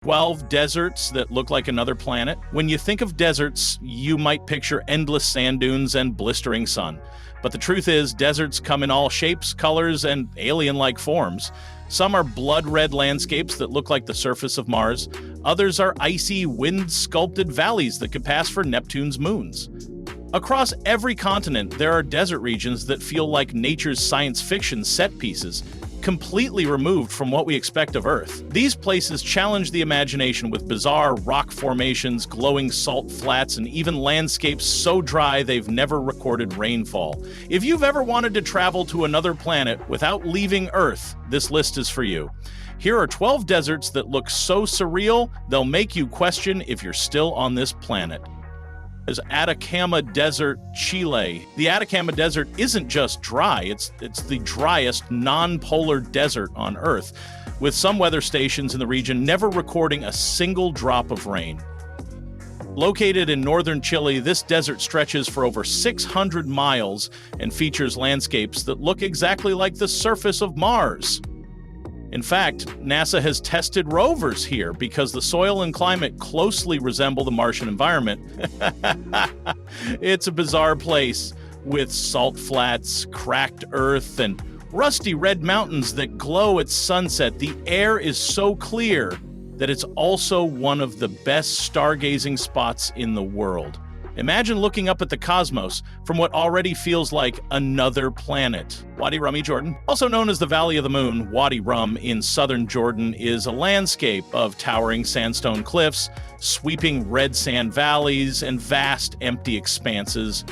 12 deserts that look like another planet. When you think of deserts, you might picture endless sand dunes and blistering sun. But the truth is, deserts come in all shapes, colors, and alien-like forms. Some are blood-red landscapes that look like the surface of Mars. Others are icy, wind-sculpted valleys that could pass for Neptune's moons. Across every continent, there are desert regions that feel like nature's science fiction set pieces, completely removed from what we expect of Earth. These places challenge the imagination with bizarre rock formations, glowing salt flats, and even landscapes so dry they've never recorded rainfall. If you've ever wanted to travel to another planet without leaving Earth, this list is for you. Here are 12 deserts that look so surreal, they'll make you question if you're still on this planet. There's Atacama Desert, Chile. The Atacama Desert isn't just dry, it's the driest non-polar desert on Earth, with some weather stations in the region never recording a single drop of rain. Located in northern Chile, this desert stretches for over 600 miles and features landscapes that look exactly like the surface of Mars. In fact, NASA has tested rovers here because the soil and climate closely resemble the Martian environment. It's a bizarre place with salt flats, cracked earth, and rusty red mountains that glow at sunset. The air is so clear that it's also one of the best stargazing spots in the world. Imagine looking up at the cosmos from what already feels like another planet. Wadi Rum, Jordan, also known as the Valley of the Moon, Wadi Rum in southern Jordan is a landscape of towering sandstone cliffs, sweeping red sand valleys, and vast empty expanses.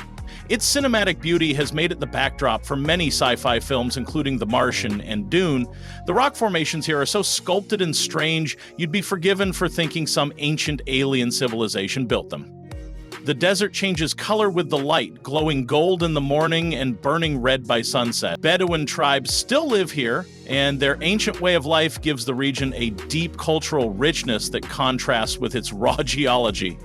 Its cinematic beauty has made it the backdrop for many sci-fi films, including The Martian and Dune. The rock formations here are so sculpted and strange, you'd be forgiven for thinking some ancient alien civilization built them. The desert changes color with the light, glowing gold in the morning and burning red by sunset. Bedouin tribes still live here, and their ancient way of life gives the region a deep cultural richness that contrasts with its raw geology.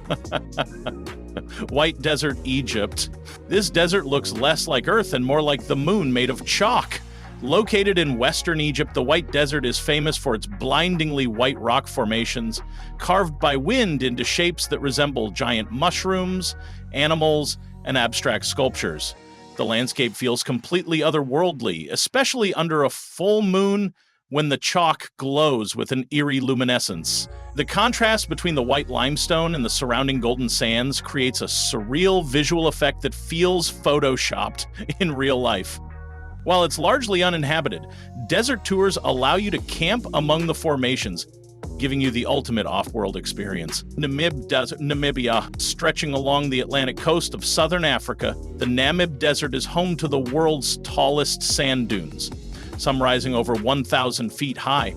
White Desert, Egypt. This desert looks less like Earth and more like the moon made of chalk. Located in western Egypt, the White Desert is famous for its blindingly white rock formations, carved by wind into shapes that resemble giant mushrooms, animals, and abstract sculptures. The landscape feels completely otherworldly, especially under a full moon when the chalk glows with an eerie luminescence. The contrast between the white limestone and the surrounding golden sands creates a surreal visual effect that feels photoshopped in real life. While it's largely uninhabited, desert tours allow you to camp among the formations, giving you the ultimate off-world experience. Namibia, stretching along the Atlantic coast of southern Africa, the Namib Desert is home to the world's tallest sand dunes, some rising over 1,000 feet high.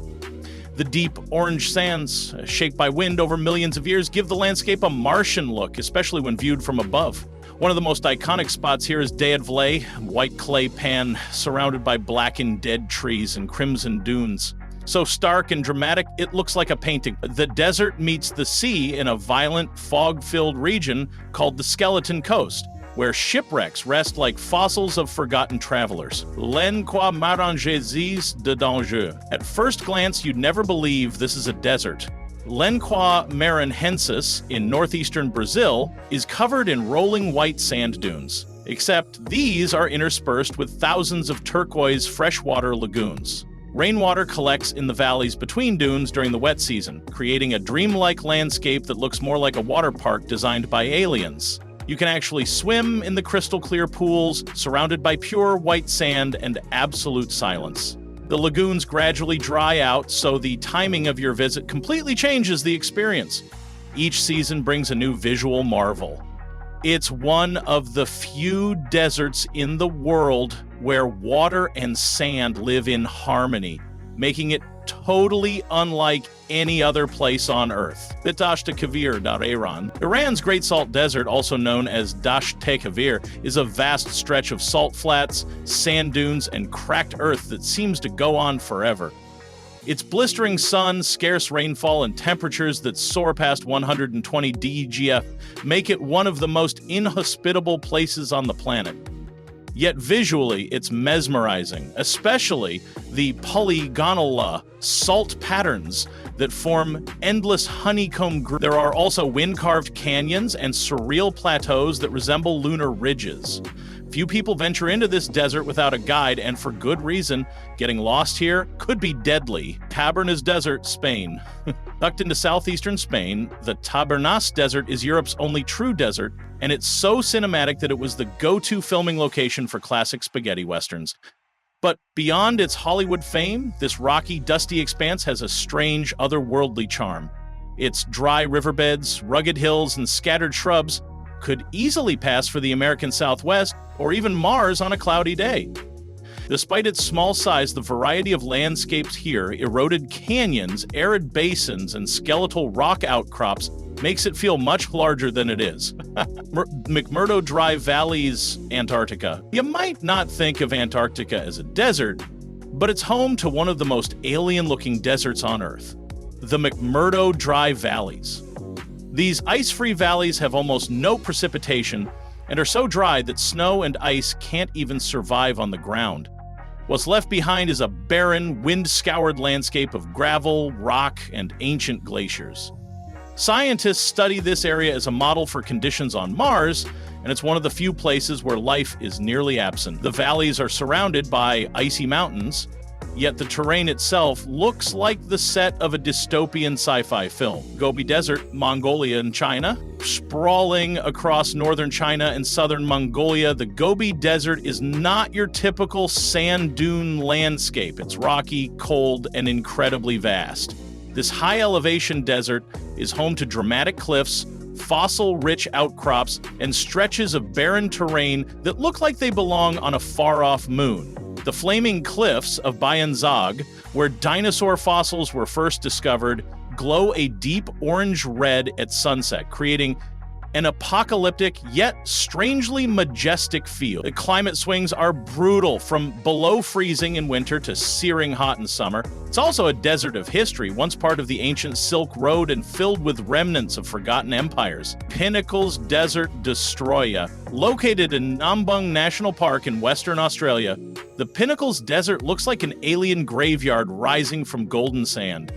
The deep orange sands, shaped by wind over millions of years, give the landscape a Martian look, especially when viewed from above. One of the most iconic spots here is Deadvlei, white clay pan surrounded by blackened dead trees and crimson dunes. So stark and dramatic, it looks like a painting. The desert meets the sea in a violent, fog-filled region called the Skeleton Coast, where shipwrecks rest like fossils of forgotten travelers. L'Enquoi Marangésis de Danger. At first glance, you'd never believe this is a desert. L'Enquoi Maranhensis in northeastern Brazil is covered in rolling white sand dunes, except these are interspersed with thousands of turquoise freshwater lagoons. Rainwater collects in the valleys between dunes during the wet season, creating a dreamlike landscape that looks more like a water park designed by aliens. You can actually swim in the crystal clear pools, surrounded by pure white sand and absolute silence. The lagoons gradually dry out, so the timing of your visit completely changes the experience. Each season brings a new visual marvel. It's one of the few deserts in the world where water and sand live in harmony, making it totally unlike any other place on Earth. Dasht Kavir, Iran. Iran's Great Salt Desert, also known as Dasht Kavir, is a vast stretch of salt flats, sand dunes, and cracked earth that seems to go on forever. Its blistering sun, scarce rainfall, and temperatures that soar past 120 DGF make it one of the most inhospitable places on the planet. Yet visually, it's mesmerizing, especially the polygonal salt patterns that form endless honeycomb grooves. There are also wind-carved canyons and surreal plateaus that resemble lunar ridges. Few people venture into this desert without a guide, and for good reason. Getting lost here could be deadly. Tabernas Desert, Spain. Tucked into southeastern Spain, the Tabernas Desert is Europe's only true desert, and it's so cinematic that it was the go-to filming location for classic spaghetti westerns. But beyond its Hollywood fame, this rocky, dusty expanse has a strange, otherworldly charm. Its dry riverbeds, rugged hills, and scattered shrubs could easily pass for the American Southwest or even Mars on a cloudy day. Despite its small size, the variety of landscapes here, eroded canyons, arid basins, and skeletal rock outcrops makes it feel much larger than it is. McMurdo Dry Valley's Antarctica. You might not think of Antarctica as a desert, but it's home to one of the most alien-looking deserts on Earth, the McMurdo Dry Valleys. These ice-free valleys have almost no precipitation and are so dry that snow and ice can't even survive on the ground. What's left behind is a barren, wind-scoured landscape of gravel, rock, and ancient glaciers. Scientists study this area as a model for conditions on Mars, and it's one of the few places where life is nearly absent. The valleys are surrounded by icy mountains, yet the terrain itself looks like the set of a dystopian sci-fi film. Gobi Desert, Mongolia and China. Sprawling across northern China and southern Mongolia, the Gobi Desert is not your typical sand dune landscape. It's rocky, cold, and incredibly vast. This high-elevation desert is home to dramatic cliffs, fossil-rich outcrops, and stretches of barren terrain that look like they belong on a far-off moon. The flaming cliffs of Bayan Zag, where dinosaur fossils were first discovered, glow a deep orange-red at sunset, creating an apocalyptic yet strangely majestic feel. The climate swings are brutal, from below freezing in winter to searing hot in summer. It's also a desert of history, once part of the ancient Silk Road and filled with remnants of forgotten empires. Pinnacles Desert Destroyer. Located in Nambung National Park in Western Australia, the Pinnacles Desert looks like an alien graveyard rising from golden sand.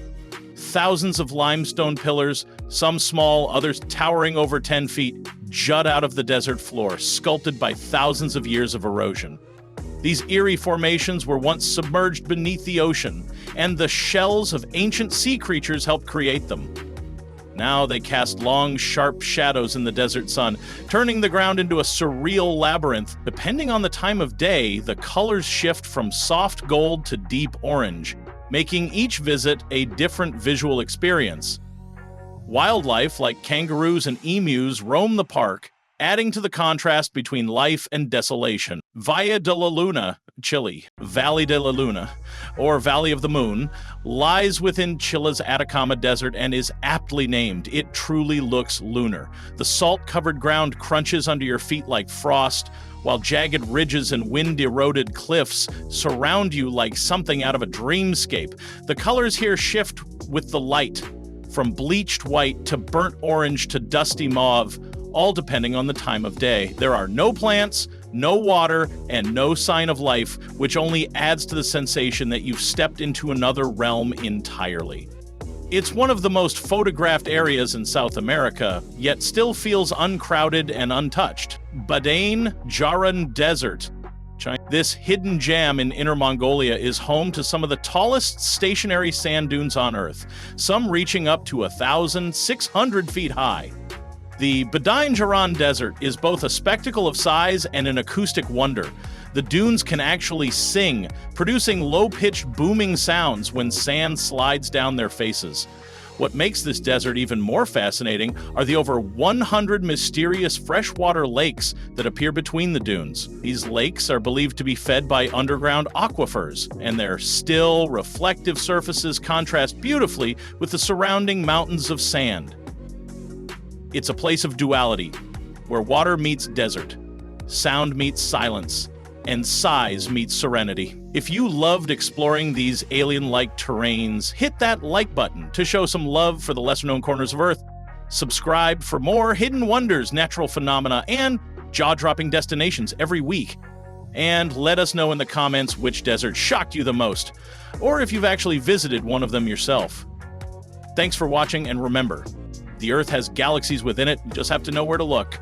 Thousands of limestone pillars, some small, others towering over 10 feet, jut out of the desert floor, sculpted by thousands of years of erosion. These eerie formations were once submerged beneath the ocean, and the shells of ancient sea creatures helped create them. Now they cast long, sharp shadows in the desert sun, turning the ground into a surreal labyrinth. Depending on the time of day, the colors shift from soft gold to deep orange, making each visit a different visual experience. Wildlife like kangaroos and emus roam the park, adding to the contrast between life and desolation. Valle de la Luna, Chile, Valley de la Luna, or Valley of the Moon, lies within Chile's Atacama Desert and is aptly named. It truly looks lunar. The salt-covered ground crunches under your feet like frost, while jagged ridges and wind-eroded cliffs surround you like something out of a dreamscape. The colors here shift with the light, from bleached white to burnt orange to dusty mauve, all depending on the time of day. There are no plants, no water, and no sign of life, which only adds to the sensation that you've stepped into another realm entirely. It's one of the most photographed areas in South America, yet still feels uncrowded and untouched. Badain Jaran Desert, China. This hidden gem in Inner Mongolia is home to some of the tallest stationary sand dunes on Earth, some reaching up to 1,600 feet high. The Badain Jaran Desert is both a spectacle of size and an acoustic wonder. The dunes can actually sing, producing low-pitched booming sounds when sand slides down their faces. What makes this desert even more fascinating are the over 100 mysterious freshwater lakes that appear between the dunes. These lakes are believed to be fed by underground aquifers, and their still, reflective surfaces contrast beautifully with the surrounding mountains of sand. It's a place of duality, where water meets desert, sound meets silence, and size meets serenity. If you loved exploring these alien-like terrains, hit that like button to show some love for the lesser-known corners of Earth. Subscribe for more hidden wonders, natural phenomena, and jaw-dropping destinations every week. And let us know in the comments which desert shocked you the most, or if you've actually visited one of them yourself. Thanks for watching, and remember, the Earth has galaxies within it, you just have to know where to look.